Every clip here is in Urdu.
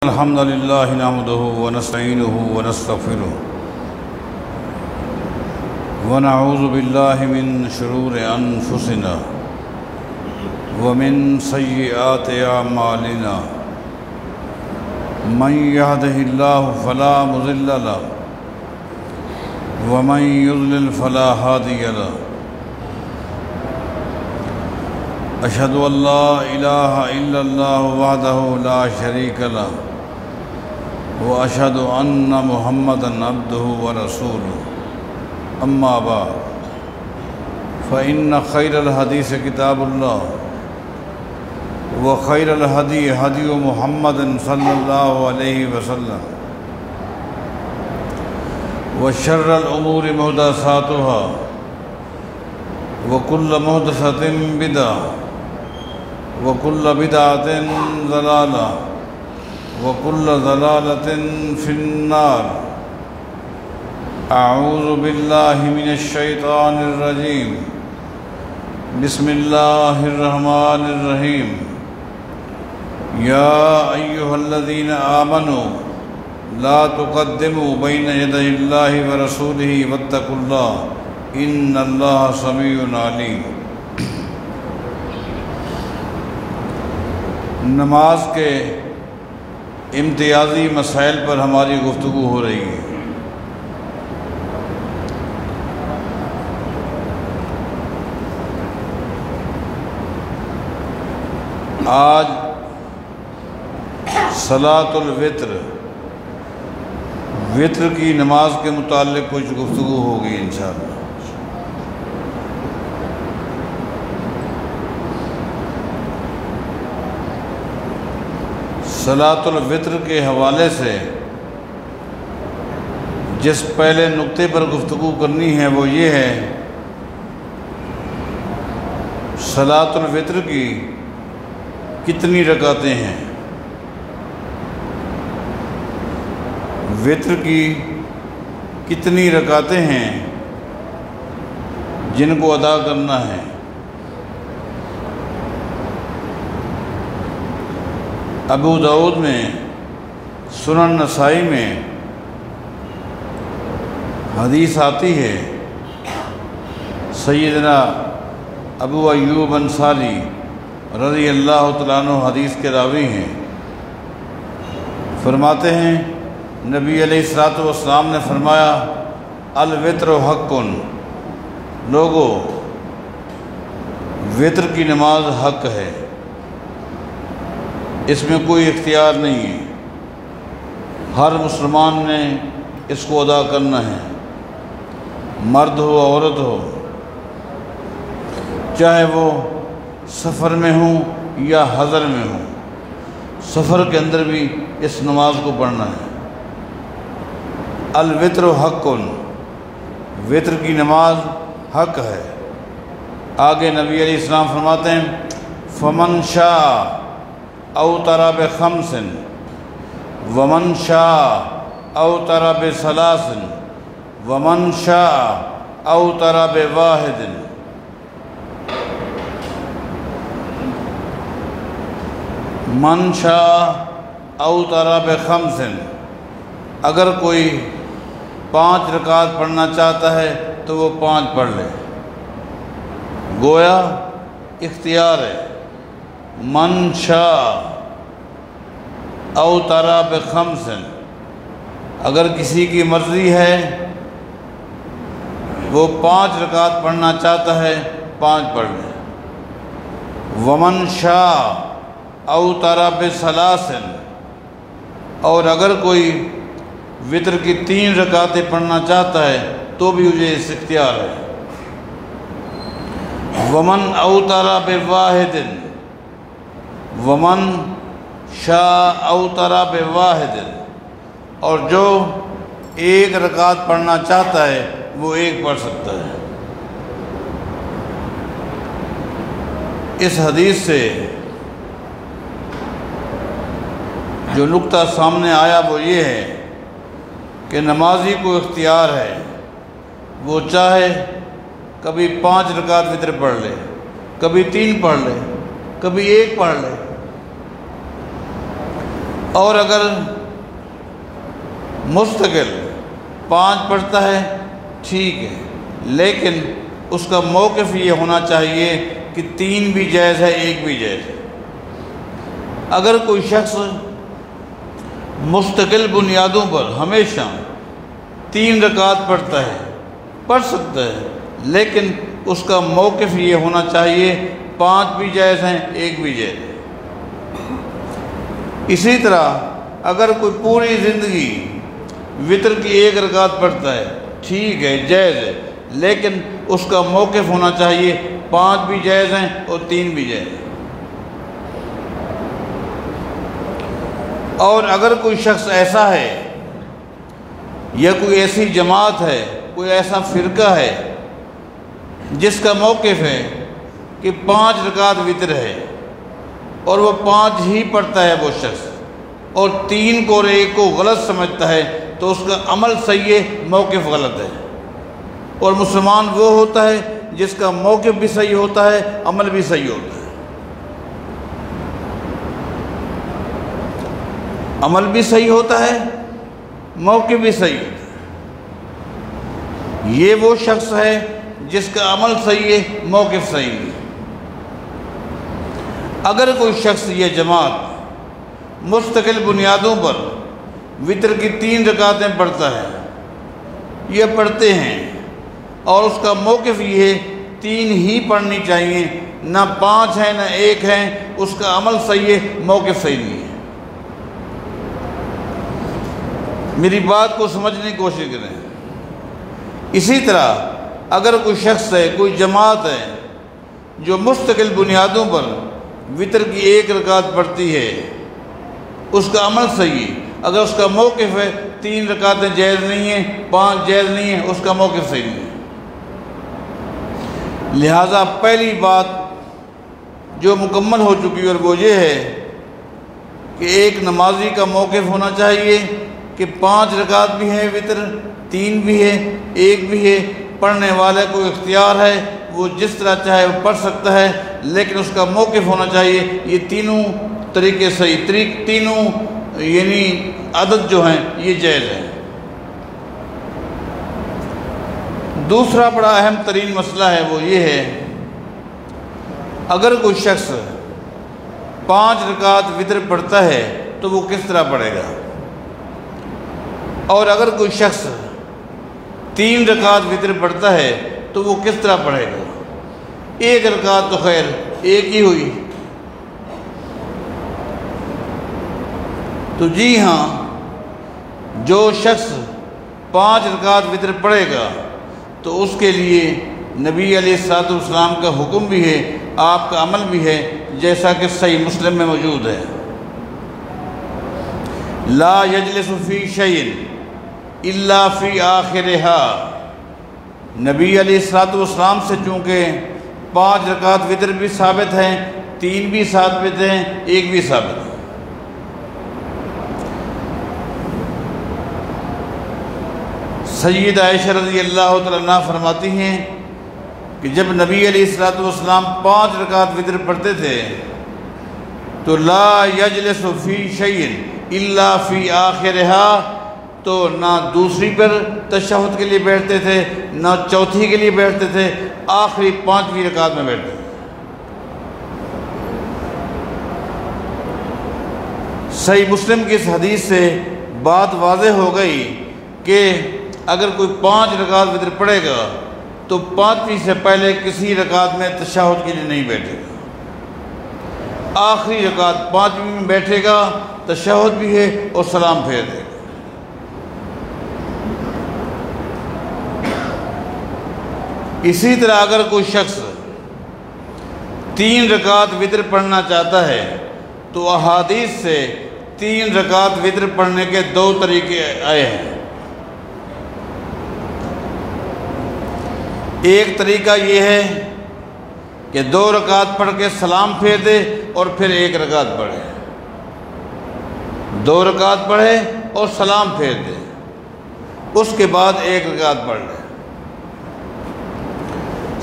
الحمد لله نحمده ونستعينه ونستغفره ونعوذ بالله من شرور أنفسنا ومن سيئات أعمالنا من يهده الله فلا مضل له ومن يضلل فلا هادي له أشهد أن لا إله إلا الله وحده لا شريك له وأشهد أن محمدًا عبده ورسوله أما بعد فإن خير الحديث كتاب الله وخير الهدي هدي محمد صلى الله عليه وسلم وشر الأمور محدثاتها وكل محدثة بدعة وكل بدعة ضلالة وكل ضلالة في النار أعوذ بالله من الشيطان الرجيم بسم الله الرحمن الرحيم يا أيها الذين آمنوا لا تقدموا بين يدي الله ورسوله واتقوا الله إن الله سميع عليم۔ نماز کے امتیازی مسائل پر ہماری گفتگو ہو رہی ہے۔ آج صلاۃ الوتر، وطر کی نماز کے متعلق کچھ گفتگو ہوگی انشاءاللہ۔ صلاۃ الوتر کے حوالے سے جس پہلے نقطے پر گفتگو کرنی ہے وہ یہ ہے، صلاۃ الوتر کی کتنی رکعتیں ہیں، وتر کی کتنی رکعتیں ہیں جن کو ادا کرنا ہے۔ ابو داؤد میں، سنن نسائی میں حدیث آتی ہے، سیدنا ابو ایوب انصاری رضی اللہ تعالیٰ عنہ حدیث کے راوی ہیں، فرماتے ہیں نبی علیہ الصلوۃ والسلام نے فرمایا الوتر حق، لوگو وتر کی نماز حق ہے، اس میں کوئی اختیار نہیں ہے، ہر مسلمان نے اس کو ادا کرنا ہے، مرد ہو عورت ہو، چاہے وہ سفر میں ہوں یا حضر میں ہوں، سفر کے اندر بھی اس نماز کو پڑھنا ہے۔ الوتر حق، وتر کی نماز حق ہے۔ آگے نبی علیہ السلام فرماتے ہیں فمن شاء اوتر بخمس ومن شاء اوتر بثلاث ومن شاء اوتر بواحد۔ من شاء اوتر بخمس، اگر کوئی 5 رکعت پڑھنا چاہتا ہے تو وہ 5 پڑھ لے، گویا اختیار ہے۔ من شاء اوتر بخمس، اگر کسی کی مرضی ہے وہ 5 رکعت پڑھنا چاہتا ہے 5 پڑھ لے۔ ومن شاء اوتر بثلاث، اور اگر کوئی وتر کی 3 رکعتیں پڑھنا چاہتا ہے تو بھی مجھے اس اختیار ہے۔ ومن اوتر بواحد، ومن شاء اوتر بواحد، اور جو 1 رکعت پڑھنا چاہتا ہے وہ 1 پڑھ سکتا ہے۔ اس حدیث سے جو نقطہ سامنے آیا وہ یہ ہے کہ نمازی کو اختیار ہے، وہ چاہے کبھی 5 رکعت وتر پڑھ لے، کبھی 3 پڑھ لے، کبھی 1 پڑھ لے، اور اگر مستقل 5 پڑھتا ہے ٹھیک ہے، لیکن اس کا موقف یہ ہونا چاہیے کہ 3 بھی جائز ہے 1 بھی جائز ہے۔ اگر کوئی شخص مستقل بنیادوں پر ہمیشہ 3 رکعت پڑھتا ہے، پڑھ سکتا ہے، لیکن اس کا موقف یہ ہونا چاہیے 5 بھی جائز ہیں 1 بھی جائز ہے۔ اسی طرح اگر کوئی پوری زندگی وطر کی 1 رکعت پڑھتا ہے ٹھیک ہے جائز ہے، لیکن اس کا موقف ہونا چاہیے 5 بھی جائز ہیں اور 3 بھی جائز ہیں۔ اور اگر کوئی شخص ایسا ہے یا کوئی ایسی جماعت ہے، کوئی ایسا فرقہ ہے جس کا موقف ہے کہ 5 رکعت وطر ہے اور وہ 5 ہی پڑھتا ہے وہ شخص، اور 3 کو اور 1 کو غلط سمجھتا ہے، تو اس کا عمل صحیح ہے موقف غلط ہے۔ اور مسلمان وہ ہوتا ہے جس کا موقف بھی صحیح ہوتا ہے عمل بھی صحیح ہوتا ہے، عمل بھی صحیح ہوتا ہے موقف بھی صحیح ہوتا ہے۔ یہ وہ شخص ہے جس کا عمل صحیح ہے موقف صحیح ہے۔ اگر کوئی شخص یہ جماعت مستقل بنیادوں پر وطر کی 3 رکعتیں پڑھتا ہے، یہ پڑھتے ہیں، اور اس کا موقف یہ ہے 3 ہی پڑھنی چاہیے، نہ 5 ہیں نہ 1 ہیں، اس کا عمل صحیح ہے موقف صحیح نہیں ہے۔ میری بات کو سمجھنے کی کوشش کریں۔ اسی طرح اگر کوئی شخص ہے، کوئی جماعت ہے جو مستقل بنیادوں پر وطر کی 1 رکعت پڑھتی ہے، اس کا عمل صحیح ہے، اگر اس کا موقف ہے 3 رکعتیں جائز نہیں ہیں 5 جائز نہیں ہیں، اس کا موقف صحیح نہیں ہے۔ لہٰذا پہلی بات جو مکمل ہو چکی اور وہ یہ ہے کہ ایک نمازی کا موقف ہونا چاہیے کہ 5 رکعت بھی ہے وطر، 3 بھی ہے 1 بھی ہے، پڑھنے والے کو اختیار ہے، وہ جس طرح چاہے وہ پڑھ سکتا ہے، لیکن اس کا موقف ہونا چاہیے یہ تینوں طریقے صحیح، تینوں یعنی عدد جو ہیں یہ جائز ہے۔ دوسرا بڑا اہم ترین مسئلہ ہے وہ یہ ہے، اگر کوئی شخص 5 رکعت وطر پڑھتا ہے تو وہ کس طرح پڑھے گا، اور اگر کوئی شخص 3 رکعت وطر پڑھتا ہے تو وہ کس طرح پڑھے گا۔ 1 رکعت تو خیر 1 ہی ہوئی، تو جی ہاں جو شخص 5 رکعت وطر پڑھے گا تو اس کے لیے نبی علیہ الصلوۃ والسلام کا حکم بھی ہے، آپ کا عمل بھی ہے، جیسا کہ صحیح مسلم میں موجود ہے، لا یجلس فی شیء الا فی آخرہا۔ نبی علیہ الصلوۃ والسلام سے چونکہ 5 رکعت وطر بھی ثابت ہیں، 3 بھی ثابت ہیں، 1 بھی ثابت ہے۔ سیدہ عائشہ رضی اللہ تعالیٰ عنہا فرماتی ہیں کہ جب نبی علیہ الصلوۃ والسلام 5 رکعت وطر پڑھتے تھے تو لا یجلس فی شیء الا فی آخرہا، تو نہ دوسری پر تشہد کے لیے بیٹھتے تھے نہ چوتھی کے لیے بیٹھتے تھے، آخری 5ویں رکعت میں بیٹھتے تھے۔ صحیح مسلم کی اس حدیث سے بات واضح ہو گئی کہ اگر کوئی 5 رکعت وطر پڑھے گا تو 5ویں سے پہلے کسی رکعت میں تشہد کے لیے نہیں بیٹھے گا، آخری رکعت 5ویں میں بیٹھے گا، تشہد بھی ہے اور سلام پھیر دے گا۔ اسی طرح اگر کوئی شخص 3 رکعت وطر پڑھنا چاہتا ہے تو احادیث سے 3 رکعت وطر پڑھنے کے 2 طریقے آئے ہیں۔ ایک طریقہ یہ ہے کہ 2 رکعت پڑھ کے سلام پھیر دے اور پھر 1 رکعت پڑھے، 2 رکعت پڑھے اور سلام پھیر دے، اس کے بعد 1 رکعت پڑھ لے۔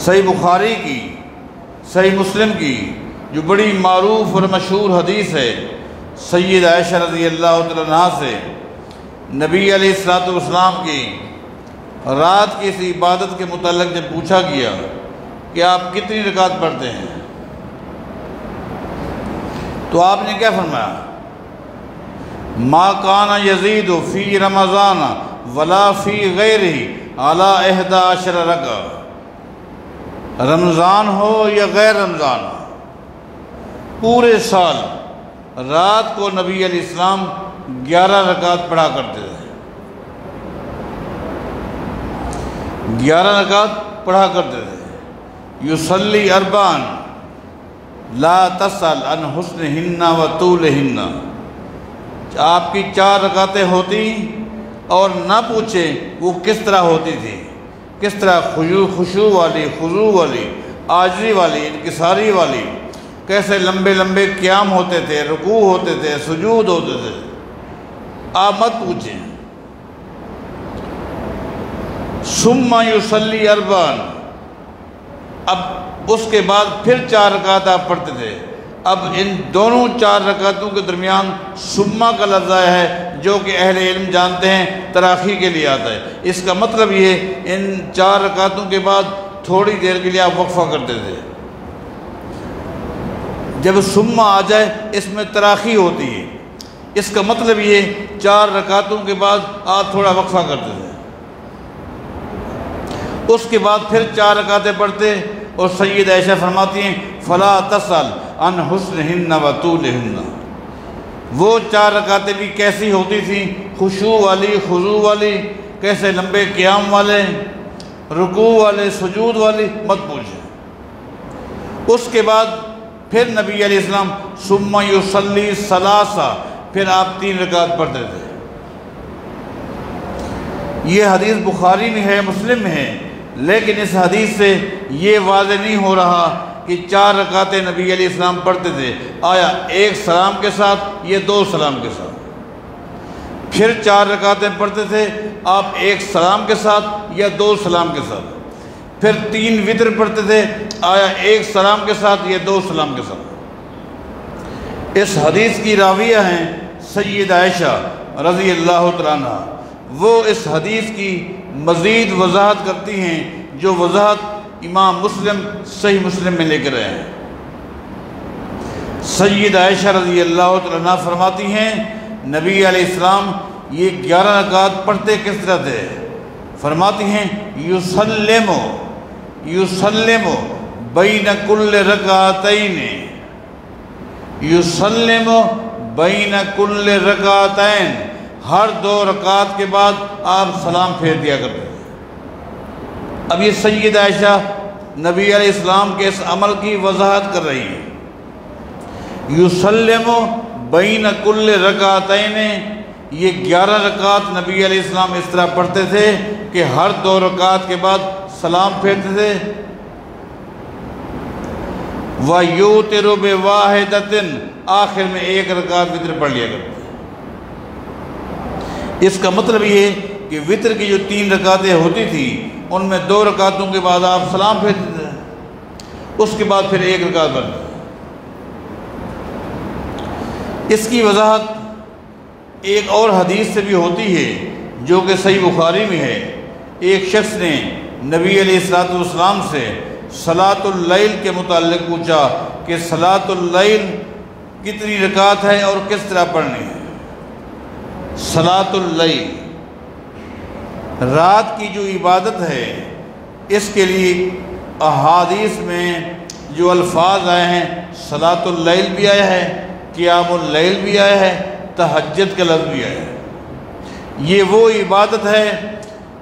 صحیح بخاری کی، صحیح مسلم کی جو بڑی معروف اور مشہور حدیث ہے سید عائشہ رضی اللہ تعالیٰ عنہا سے نبی علیہ الصلوۃ والسلام کی رات کی اس عبادت کے متعلق جب پوچھا گیا کہ آپ کتنی رکعت پڑھتے ہیں، تو آپ نے کیا فرمایا؟ ما کان یزید فی رمضان ولا فی غیرہ علی 11 رکعہ، رمضان ہو یا غیر رمضان ہو، پورے سال رات کو نبی علیہ السلام 11 رکعت پڑھا کرتے تھے، 11 رکعت پڑھا کرتے تھے۔ یصلی 4 لا تسأل عن حسنہن و طولہن، آپ کی 4 رکعتیں ہوتی اور نہ پوچھیں وہ کس طرح ہوتی تھی، کس طرح خشوع والی، خضوع والی، عاجزی والی، انکساری والی، کیسے لمبے لمبے قیام ہوتے تھے، رکوع ہوتے تھے، سجود ہوتے تھے، آپ مت پوچھیں۔ ثم یصلی 4، اب اس کے بعد پھر 4 رکعت آپ پڑھتے تھے۔ اب ان دونوں 4 رکعتوں کے درمیان ثم کا لفظ آیا ہے، جو کہ اہل علم جانتے ہیں تراخی کے لیے آتا ہے۔ اس کا مطلب یہ ان 4 رکعتوں کے بعد تھوڑی دیر کے لیے آپ وقفہ کرتے تھے۔ جب ثم آ جائے اس میں تراخی ہوتی ہے، اس کا مطلب یہ 4 رکعتوں کے بعد آپ تھوڑا وقفہ کرتے تھے، اس کے بعد پھر 4 رکعتیں پڑھتے، اور سید عائشہ فرماتی ہیں فلا تسأل عن حسنہن و طولہن، وہ 4 رکعتیں بھی کیسی ہوتی تھیں، خشوع والی، خضوع والی، کیسے لمبے قیام والے، رکوع والے، سجود والی، مت پوچھیں۔ اس کے بعد پھر نبی علیہ السلام ثم یصلی 3، پھر آپ 3 رکعت پڑھتے تھے۔ یہ حدیث بخاری میں ہے، مسلم میں ہے، لیکن اس حدیث سے یہ واضح نہیں ہو رہا کہ 4 رکعتیں نبی علیہ السلام پڑھتے تھے، آیا ایک سلام کے ساتھ یا 2 سلام کے ساتھ؟ پھر 4 رکعتیں پڑھتے تھے آپ ایک سلام کے ساتھ یا 2 سلام کے ساتھ؟ پھر 3 وتر پڑھتے تھے، آیا ایک سلام کے ساتھ یا 2 سلام کے ساتھ؟ اس حدیث کی راویہ ہیں سید عائشہ رضی اللہ تعالیٰ عنہ، وہ اس حدیث کی مزید وضاحت کرتی ہیں، جو وضاحت امام مسلم صحیح مسلم میں لے کر آئے ہیں۔ سید عائشہ رضی اللہ تعالیٰ عنہ فرماتی ہیں نبی علیہ السلام یہ 11 رکعت پڑھتے کس طرح تھے؟ فرماتی ہیں یسلم بین کل رکعتین، یسلم بین کل رکعتین، ہر 2 رکعت کے بعد آپ سلام پھیر دیا کرتے تھے۔ اب یہ سید عائشہ نبی علیہ السلام کے اس عمل کی وضاحت کر رہی ہیں۔ یسلم بین کل رکعتین، یہ 11 رکعت نبی علیہ السلام اس طرح پڑھتے تھے کہ ہر 2 رکعت کے بعد سلام پھیرتے تھے۔ وَيُوتِرُ بِوَاحِدَةٍ، آخر میں 1 رکعت وتر پڑھ لیا کرتے تھے۔ اس کا مطلب یہ ہے کہ وتر کی جو 3 رکعتیں ہوتی تھیں ان میں 2 رکعتوں کے بعد آپ سلام پھیرتے تھے، اس کے بعد پھر 1 رکعت پڑھتے تھے۔ اس کی وضاحت ایک اور حدیث سے بھی ہوتی ہے جو کہ صحیح بخاری میں ہے۔ ایک شخص نے نبی علیہ السلام سے صلاۃ اللیل کے متعلق پوچھا کہ صلاۃ اللیل کتنی رکعت ہے اور کس طرح پڑھنی ہے۔ صلاۃ اللیل رات کی جو عبادت ہے، اس کے لیے احادیث میں جو الفاظ آئے ہیں، صلاۃ اللیل بھی آیا ہے، قیام اللیل بھی آیا ہے، تہجد کا لفظ بھی آیا ہے۔ یہ وہ عبادت ہے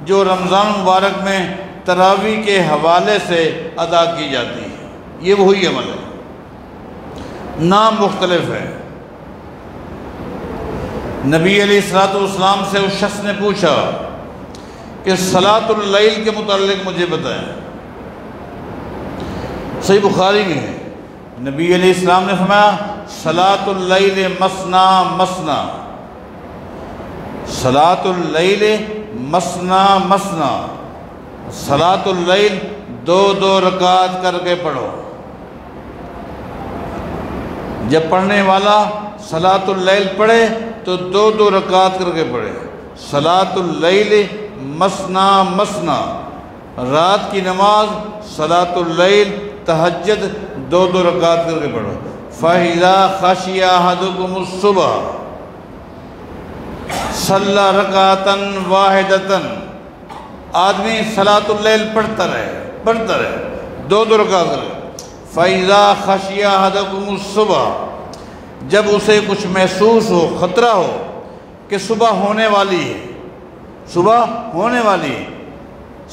جو رمضان مبارک میں تراویح کے حوالے سے ادا کی جاتی ہے، یہ وہی عمل ہے، نام مختلف ہے۔ نبی علیہ السلام سے اس شخص نے پوچھا کہ صلاۃ اللیل کے متعلق مجھے بتائیں۔ صحیح بخاری میں ہے، نبی علیہ السلام نے فرمایا صلاۃ اللیل مثنا مثنا، صلاۃ اللیل مثنا مثنا، صلاۃ اللیل 2 رکعت کر کے پڑھو۔ جب پڑھنے والا صلاۃ اللیل پڑھے تو 2 رکعت کر کے پڑھے۔ صلاۃ اللیل مثنا مثنا، رات کی نماز صلاۃ اللیل تہجد 2 رکعت کر کے پڑھو۔ فَإِذَا خَشِيَ أَحَدُكُمُ الصُّبْحَ صَلَّى رَكْعَةً وَاحِدَةً، آدمی صلاۃ اللیل پڑھتا رہے 2 رکعت کر کے۔ فَإِذَا خَشِيَ أَحَدَكُمُ الصُّبْحَ، جب اسے کچھ محسوس ہو، خطرہ ہو کہ صبح ہونے والی ہے،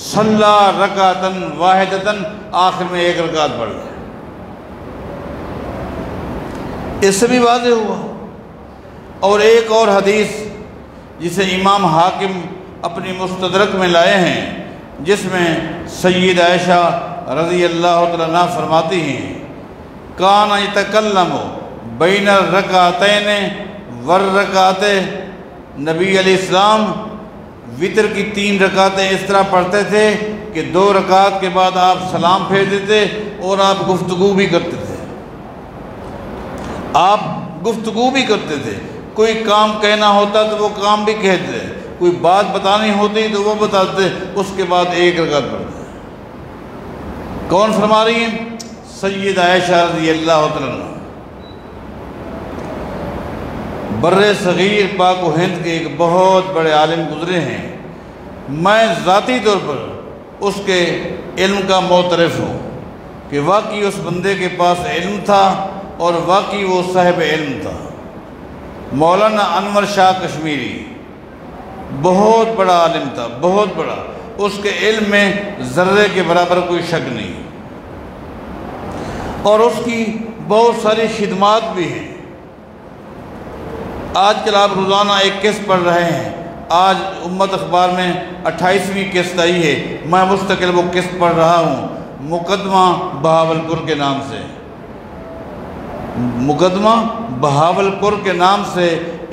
صَلَّى رَكْعَةً وَاحِدَةً، آخر میں 1 رکعت پڑھ لے۔ اس سے بھی واضح ہوا۔ اور ایک اور حدیث جسے امام حاکم اپنی مستدرک میں لائے ہیں، جس میں سید عائشہ رضی اللہ تعالیٰ عنہا فرماتی ہیں، کان یتکلم بین الرکعتین والرکعت، نبی علیہ السلام وطر کی 3 رکعتیں اس طرح پڑھتے تھے کہ 2 رکعت کے بعد آپ سلام پھیر دیتے اور آپ گفتگو بھی کرتے تھے۔ کوئی کام کہنا ہوتا تو وہ کام بھی کہتے، کوئی بات بتانی ہوتی تو وہ بتاتے، اس کے بعد 1 رکعت پڑھتے۔ کون فرما رہی ہیں؟ سید عائشہ رضی اللہ تعالیٰ عنہ، بر صغیر پاک و ہند کے ایک بہت بڑے عالم گزرے ہیں۔ میں ذاتی طور پر اس کے علم کا معترف ہوں کہ واقعی اس بندے کے پاس علم تھا اور واقعی وہ صاحب علم تھا۔ مولانا انور شاہ کشمیری بہت بڑا عالم تھا، بہت بڑا، اس کے علم میں ذرے کے برابر کوئی شک نہیں، اور اس کی بہت ساری خدمات بھی ہیں۔ آج کل آپ روزانہ ایک قسط پڑھ رہے ہیں، آج امت اخبار میں 28ویں قسط آئی ہے، میں مستقل وہ قسط پڑھ رہا ہوں، مقدمہ بہاولپور کے نام سے۔ مقدمہ بہاولپور کے نام سے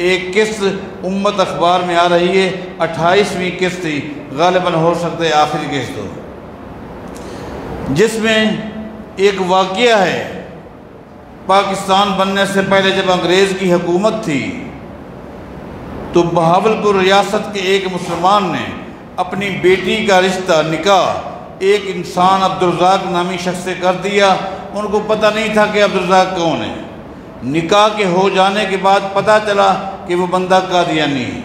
ایک قسط امت اخبار میں آ رہی ہے، 28ویں قسط تھی، غالباً ہو سکتا ہے آخری قسط ہو، جس میں ایک واقعہ ہے۔ پاکستان بننے سے پہلے جب انگریز کی حکومت تھی تو بہاولپور ریاست کے ایک مسلمان نے اپنی بیٹی کا رشتہ نکاح ایک انسان عبدالرزاق نامی شخص سے کر دیا۔ ان کو پتہ نہیں تھا کہ عبدالرزاق کون ہے۔ نکاح کے ہو جانے کے بعد پتہ چلا کہ وہ بندہ قادیانی ہے۔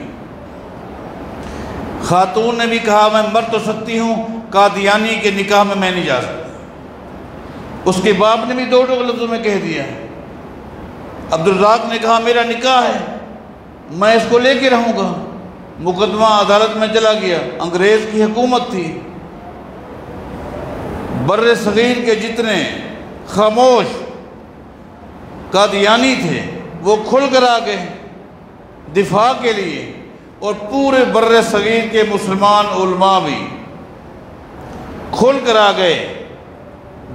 خاتون نے بھی کہا میں مر تو سکتی ہوں، قادیانی کے نکاح میں نہیں جا سکتی۔ اس کے باپ نے بھی 2 لفظوں میں کہہ دیا۔ عبدالرزاق نے کہا میرا نکاح ہے، میں اس کو لے کے رہوں گا۔ مقدمہ عدالت میں چلا گیا، انگریز کی حکومت تھی، بر صغیر کے جتنے خاموش قادیانی تھے وہ کھل کر آ گئے دفاع کے لیے، اور پورے بر صغیر کے مسلمان علماء بھی کھل کر آ گئے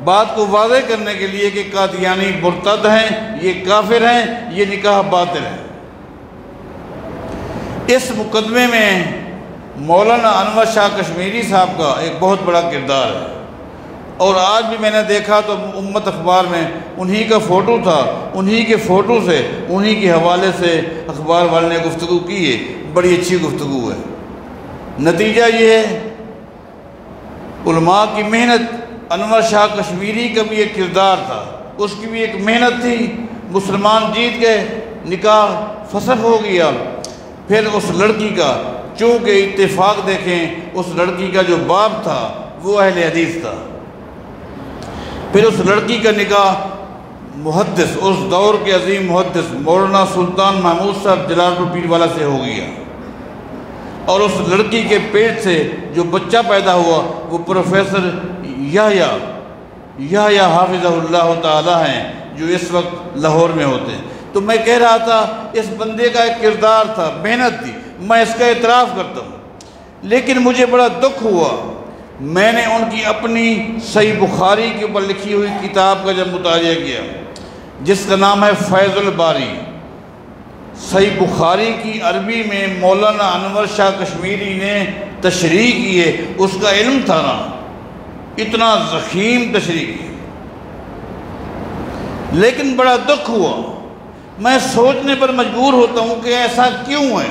بات کو واضح کرنے کے لیے کہ قادیانی مرتد ہیں، یہ کافر ہیں، یہ نکاح باطل ہے۔ اس مقدمے میں مولانا انور شاہ کشمیری صاحب کا ایک بہت بڑا کردار ہے، اور آج بھی میں نے دیکھا تو امت اخبار میں انہی کا فوٹو تھا، انہی کے فوٹو سے، انہی کے حوالے سے اخبار والے نے گفتگو کی ہے، بڑی اچھی گفتگو ہے۔ نتیجہ یہ ہے علماء کی محنت، انور شاہ کشمیری کا بھی ایک کردار تھا، اس کی بھی ایک محنت تھی، مسلمان جیت گئے، نکاح فسخ ہو گیا۔ پھر اس لڑکی کا، چونکہ اتفاق دیکھیں اس لڑکی کا جو باپ تھا وہ اہل حدیث تھا، پھر اس لڑکی کا نکاح محدث، اس دور کے عظیم محدث مولانا سلطان محمود صاحب جلال پور پیر والا سے ہو گیا، اور اس لڑکی کے پیٹ سے جو بچہ پیدا ہوا وہ پروفیسر یحییٰ حافظہ اللہ تعالی ہیں، جو اس وقت لاہور میں ہوتے ہیں۔ تو میں کہہ رہا تھا اس بندے کا ایک کردار تھا، محنت تھی، میں اس کا اعتراف کرتا ہوں، لیکن مجھے بڑا دکھ ہوا، میں نے ان کی اپنی صحیح بخاری کے اوپر لکھی ہوئی کتاب کا جب مطالعہ کیا، جس کا نام ہے فیض الباری، صحیح بخاری کی عربی میں مولانا انور شاہ کشمیری نے تشریح کی ہے، اس کا علم تھا نا، اتنا ضخیم تشریح کی، لیکن بڑا دکھ ہوا میں سوچنے پر مجبور ہوتا ہوں کہ ایسا کیوں ہے۔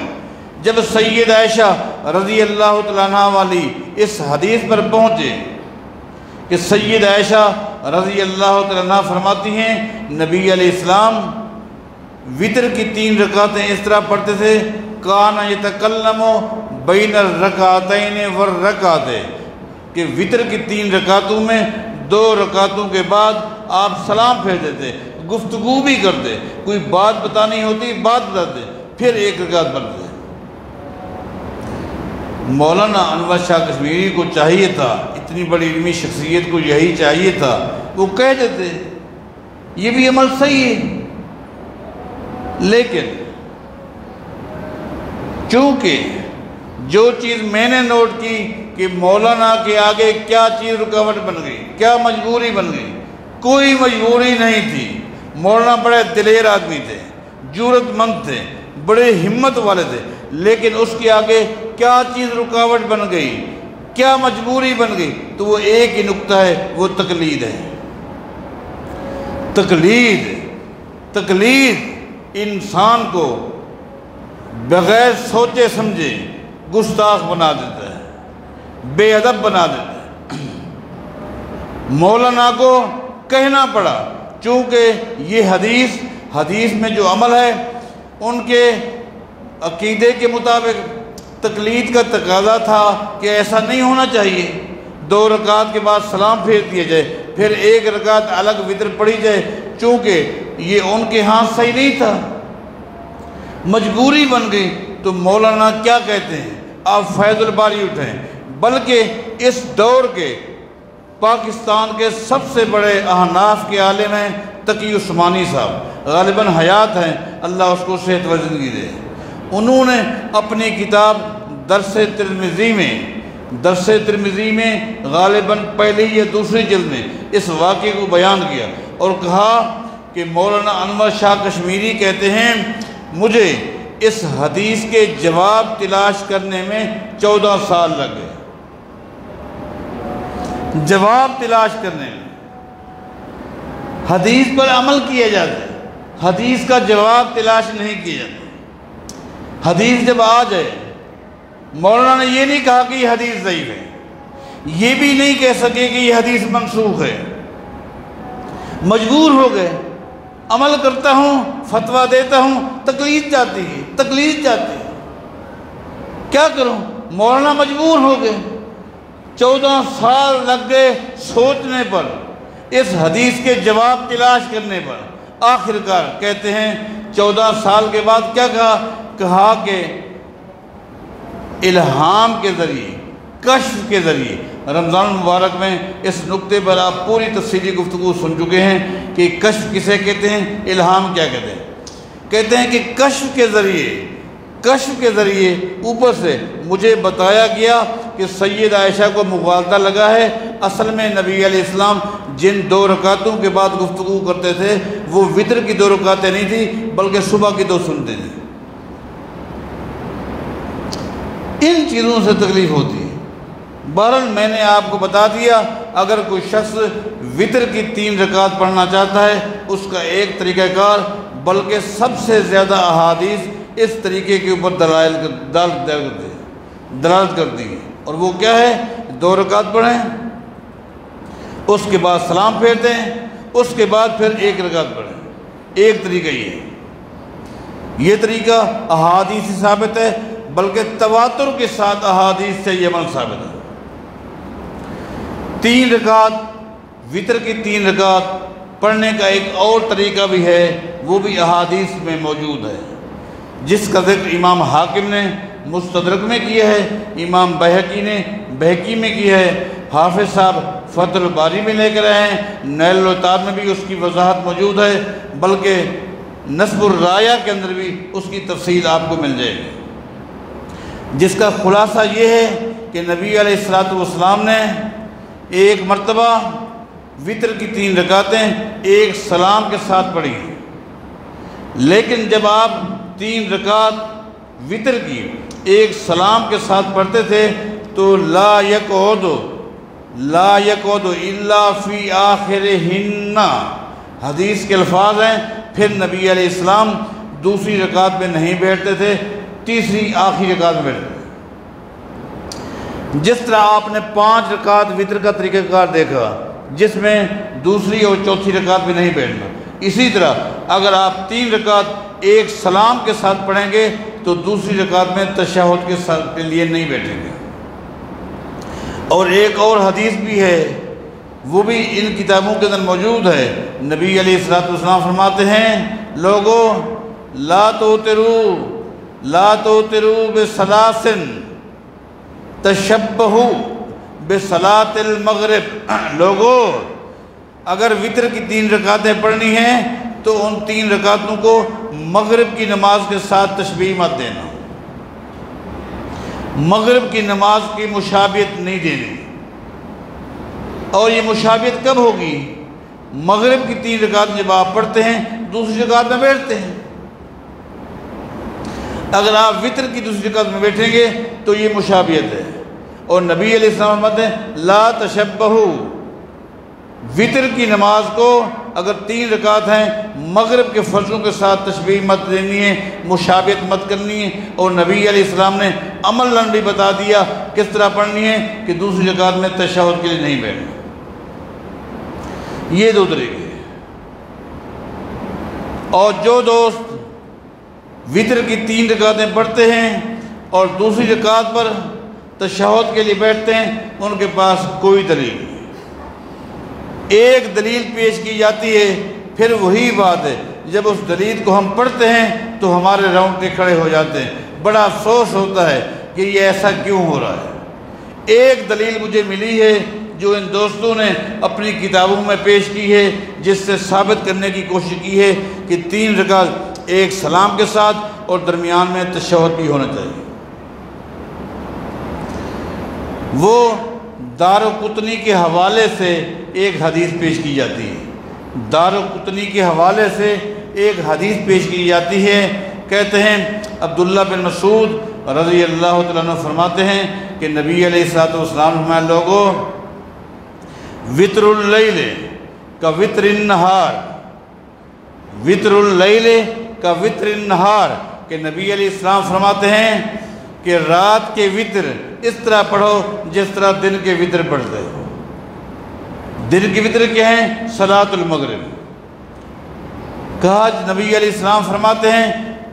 جب سید عائشہ رضی اللہ تعالیٰ عنہ والی اس حدیث پر پہنچے کہ سید عائشہ رضی اللہ تعالیٰ عنہ فرماتی ہیں نبی علیہ السلام وطر کی 3 رکعتیں اس طرح پڑھتے تھے، کان یتکلم بین الرکعتین والرکعتین، کہ وطر کی 3 رکعتوں میں 2 رکعتوں کے بعد آپ سلام پھیر دیتے، گفتگو بھی کرتے، کوئی بات بتانی ہوتی بات بتاتے، پھر 1 رکعت پڑھتے۔ مولانا انور شاہ کشمیری کو چاہیے تھا، اتنی بڑی علمی شخصیت کو یہی چاہیے تھا، وہ کہہ دیتے یہ بھی عمل صحیح ہے، لیکن چونکہ جو چیز میں نے نوٹ کی کہ مولانا کے آگے کیا چیز رکاوٹ بن گئی، کیا مجبوری بن گئی، کوئی مجبوری نہیں تھی۔ مولانا بڑے دلیر آدمی تھے، جرأت مند تھے، بڑے ہمت والے تھے، لیکن اس کے آگے کیا چیز رکاوٹ بن گئی، کیا مجبوری بن گئی، تو وہ ایک ہی نقطہ ہے، وہ تقلید ہے۔ تقلید انسان کو بغیر سوچے سمجھے گستاخ بنا دیتا ہے، بے ادب بنا دیتا ہے۔ مولانا کو کہنا پڑا، چونکہ یہ حدیث میں جو عمل ہے ان کے عقیدے کے مطابق تقلید کا تقاضا تھا کہ ایسا نہیں ہونا چاہیے، 2 رکعت کے بعد سلام پھیر دیا جائے، پھر 1 رکعت الگ وطر پڑھی جائے، چونکہ یہ ان کے ہاں صحیح نہیں تھا، مجبوری بن گئی۔ تو مولانا کیا کہتے ہیں، آپ فیض الباری اٹھیں، بلکہ اس دور کے پاکستان کے سب سے بڑے احناف کے عالم ہیں تقی عثمانی صاحب، غالباً حیات ہیں، اللہ اس کو صحت و زندگی دے۔ انہوں نے اپنی کتاب درس ترمذی میں غالباً پہلی یا دوسری جلد میں اس واقعے کو بیان کیا اور کہا کہ مولانا انور شاہ کشمیری کہتے ہیں مجھے اس حدیث کے جواب تلاش کرنے میں 14 سال لگ گئے، جواب تلاش کرنے میں۔ حدیث پر عمل کیا جاتا ہے، حدیث کا جواب تلاش نہیں کیا جاتا۔ حدیث جب آ جائے، مولانا نے یہ نہیں کہا کہ یہ حدیث ضعیف ہے، یہ بھی نہیں کہہ سکے کہ یہ حدیث منسوخ ہے، مجبور ہو گئے، عمل کرتا ہوں، فتویٰ دیتا ہوں، تقلید جاتی ہے، کیا کروں؟ مولانا مجبور ہو گئے، 14 سال لگ گئے سوچنے پر، اس حدیث کے جواب تلاش کرنے پر۔ آخرکار کہتے ہیں 14 سال کے بعد کیا کہا کہ الہام کے ذریعے، کشف کے ذریعے، رمضان مبارک میں اس نقطے پر آپ پوری تفصیلی گفتگو سن چکے ہیں کہ کشف کسے کہتے ہیں، الہام کیا کہتے ہیں۔ کہتے ہیں کہ کشف کے ذریعے اوپر سے مجھے بتایا گیا کہ سید عائشہ کو مغالطہ لگا ہے، اصل میں نبی علیہ السلام جن 2 رکعتوں کے بعد گفتگو کرتے تھے وہ وطر کی 2 رکعتیں نہیں تھی بلکہ صبح کی 2 سنتے تھے۔ ان چیزوں سے تکلیف ہوتی ہے۔ بہرحال میں نے آپ کو بتا دیا، اگر کوئی شخص وطر کی 3 رکعت پڑھنا چاہتا ہے اس کا ایک طریقہ کار، بلکہ سب سے زیادہ احادیث اس طریقے کے اوپر دلالت کرتی ہے، اور وہ کیا ہے، 2 رکعت پڑھیں، اس کے بعد سلام پھیرتے ہیں، اس کے بعد پھر 1 رکعت پڑھیں۔ ایک طریقہ یہ طریقہ احادیث سے ثابت ہے، بلکہ تواتر کے ساتھ احادیث سے یہ عمل ثابت ہے۔ 3 رکعت وطر کی 3 رکعت پڑھنے کا ایک اور طریقہ بھی ہے، وہ بھی احادیث میں موجود ہے، جس کا ذکر امام حاکم نے مستدرک میں کیا ہے، امام بہقی میں کیا ہے، حافظ صاحب فتح الباری میں لے کر آئے ہیں، نیل العطار میں بھی اس کی وضاحت موجود ہے، بلکہ نصب الرایہ کے اندر بھی اس کی تفصیل آپ کو مل جائے گی، جس کا خلاصہ یہ ہے کہ نبی علیہ السلام نے ایک مرتبہ وطر کی 3 رکعتیں ایک سلام کے ساتھ پڑھی، لیکن جب آپ 3 رکعت وطر کی ایک سلام کے ساتھ پڑھتے تھے تو لا یقعد الا فی آخرہن، حدیث کے الفاظ ہیں پھر نبی علیہ السلام دوسری رکعت میں نہیں بیٹھتے تھے، تیسری آخری رکعت میں بیٹھتے تھے۔ جس طرح آپ نے 5 رکعت وتر کا طریقہ کار دیکھا جس میں دوسری اور چوتھی رکعت میں نہیں بیٹھنا، اسی طرح اگر آپ 3 رکعت ایک سلام کے ساتھ پڑھیں گے تو دوسری رکعت میں تشہد کے لیے نہیں بیٹھیں گے۔ اور ایک اور حدیث بھی ہے، وہ بھی ان کتابوں کے اندر موجود ہے۔ نبی علیہ السلام فرماتے ہیں، لوگو لا توتروا بثلاث تشبہوا بصلاۃ المغرب۔ لوگو اگر وتر کی 3 رکعتیں پڑھنی ہیں تو ان 3 رکعتوں کو مغرب کی نماز کے ساتھ تشبیہ مت دینا، مغرب کی نماز کی مشابہت نہیں دینی۔ اور یہ مشابہت کب ہوگی؟ مغرب کی 3 رکعت جب آپ پڑھتے ہیں دوسری رکعت میں بیٹھتے ہیں۔ اگر آپ وتر کی دوسری رکعت میں بیٹھیں گے تو یہ مشابہت ہے۔ اور نبی علیہ السلام فرماتے ہیں لا تشبہوا، وتر کی نماز کو اگر 3 رکعت ہیں مغرب کے فرضوں کے ساتھ تشبیہ مت دینی ہے، مشابہت مت کرنی ہے۔ اور نبی علیہ السلام نے عملاً بھی بتا دیا کس طرح پڑھنی ہے کہ دوسری رکعت میں تشہد کے لیے نہیں بیٹھنا۔ یہ 2 طریقے۔ اور جو دوست وتر کی 3 رکعتیں پڑھتے ہیں اور دوسری رکعت پر تشہد کے لیے بیٹھتے ہیں، ان کے پاس کوئی دلیل نہیں۔ ایک دلیل پیش کی جاتی ہے، پھر وہی بات ہے، جب اس دلیل کو ہم پڑھتے ہیں تو ہمارے رونگٹے کھڑے ہو جاتے ہیں، بڑا افسوس ہوتا ہے کہ یہ ایسا کیوں ہو رہا ہے۔ ایک دلیل مجھے ملی ہے جو ان دوستوں نے اپنی کتابوں میں پیش کی ہے، جس سے ثابت کرنے کی کوشش کی ہے کہ 3 رکعت ایک سلام کے ساتھ اور درمیان میں تشہد بھی ہونا چاہیے۔ وہ دارقطنی کے حوالے سے ایک حدیث پیش کی جاتی ہے، دارقطنی کے حوالے سے ایک حدیث پیش کی جاتی ہے۔ کہتے ہیں عبداللہ بن مسعود رضی اللہ تعالیٰ عنہ فرماتے ہیں کہ نبی علیہ الصلوۃ والسلام فرمایا، لوگوں وتر اللیل کا وتر النہار، وتر اللیل کا وتر النہار، کہ نبی علیہ السلام فرماتے ہیں کہ رات کے وتر اس طرح پڑھو جس طرح دن کے وتر پڑھتے ہو۔ دن کے وتر کیا ہیں؟ صلاۃ المغرب۔ کہا نبی علیہ السلام فرماتے ہیں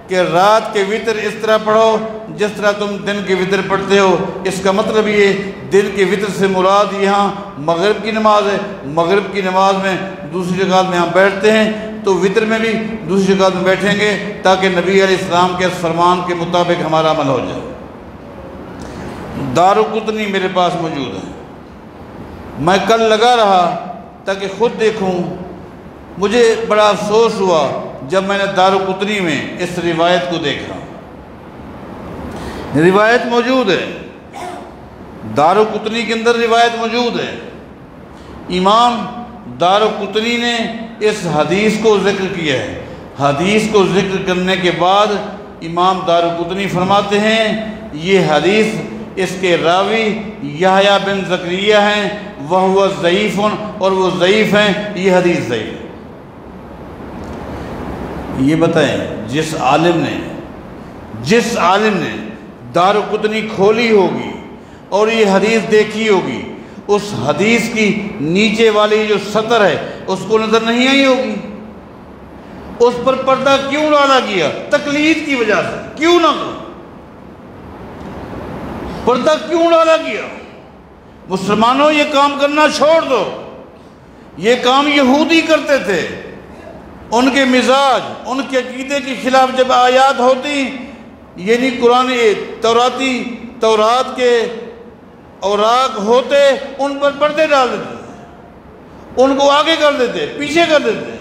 کہ رات کے وتر اس طرح پڑھو جس طرح تم دن کے وتر پڑھتے ہو۔ اس کا مطلب یہ دن کے وتر سے مراد یہاں مغرب کی نماز ہے۔ مغرب کی نماز میں دوسری رکعت میں ہم بیٹھتے ہیں تو وتر میں بھی دوسری رکعت میں بیٹھیں گے تاکہ نبی علیہ السلام کے اس فرمان کے مطابق ہمارا عمل ہو جائے۔ دارقطنی میرے پاس موجود ہے، میں کل لگا رہا تاکہ خود دیکھوں۔ مجھے بڑا افسوس ہوا جب میں نے دارقطنی میں اس روایت کو دیکھا۔ روایت موجود ہے، دارقطنی کے اندر روایت موجود ہے۔ امام دارقطنی نے اس حدیث کو ذکر کیا ہے۔ حدیث کو ذکر کرنے کے بعد امام دارقطنی فرماتے ہیں یہ حدیث، اس کے راوی یحییٰ بن زکریا ہیں، وہو ضعیف، اور وہ ضعیف ہیں، یہ حدیث ضعیف ہے۔ یہ بتائیں جس عالم نے دارقطنی کھولی ہوگی اور یہ حدیث دیکھی ہوگی، اس حدیث کی نیچے والی جو سطر ہے اس کو نظر نہیں آئی ہوگی۔ اس پر پردہ کیوں ڈالا گیا؟ تقلید کی وجہ سے۔ کیوں نہ پردہ کیوں ڈالا گیا؟ مسلمانوں یہ کام کرنا چھوڑ دو۔ یہ کام یہودی کرتے تھے، ان کے مزاج، ان کے عقیدے کے خلاف جب آیات ہوتی، یعنی قرآن تورات کے اوراق ہوتے، ان پر پردے ڈال دیتے، ان کو آگے کر دیتے، پیچھے کر دیتے،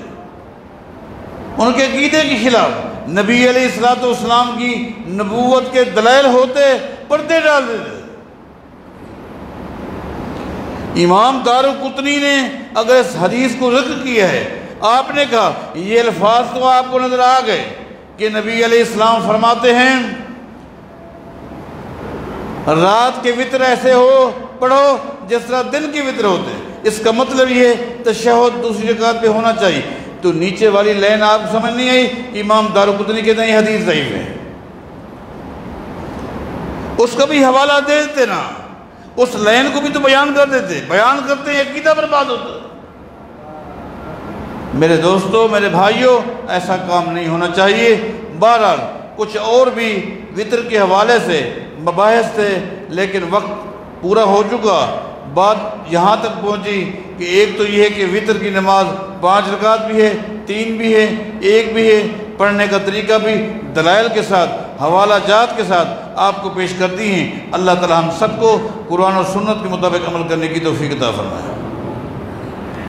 ان کے عقیدے کے خلاف۔ نبی علیہ السلام کی نبوت کے دلائل ہوتے، پردے ڈال دیتے۔ امام دارقطنی نے اگر اس حدیث کو ذکر کیا ہے، آپ نے کہا یہ الفاظ تو آپ کو نظر آ گئے کہ نبی علیہ السلام فرماتے ہیں رات کے وتر ایسے ہو پڑھو جس طرح دن کے وتر ہوتے۔ اس کا مطلب یہ تشہد دوسری رکعت پہ ہونا چاہیے۔ تو نیچے والی لائن آپ سمجھ نہیں آئی؟ امام دارقطنی کہتے ہیں یہ حدیث ضعیف ہے، اس کا بھی حوالہ دے دیتے نا، اس لائن کو بھی تو بیان کر دیتے، بیان کرتے ہیں عقیدہ برباد ہوتا ہے۔ میرے دوستو، میرے بھائیوں، ایسا کام نہیں ہونا چاہیے۔ بہرحال کچھ اور بھی وطر کے حوالے سے مباحث تھے، لیکن وقت پورا ہو چکا۔ بات یہاں تک پہنچی کہ ایک تو یہ ہے کہ وطر کی نماز 5 رکعت بھی ہے، 3 بھی ہے، 1 بھی ہے، پڑھنے کا طریقہ بھی دلائل کے ساتھ، حوالہ جات کے ساتھ آپ کو پیش کرتی ہیں۔ اللہ تعالی ہم سب کو قرآن و سنت کے مطابق عمل کرنے کی توفیق عطا فرمائے۔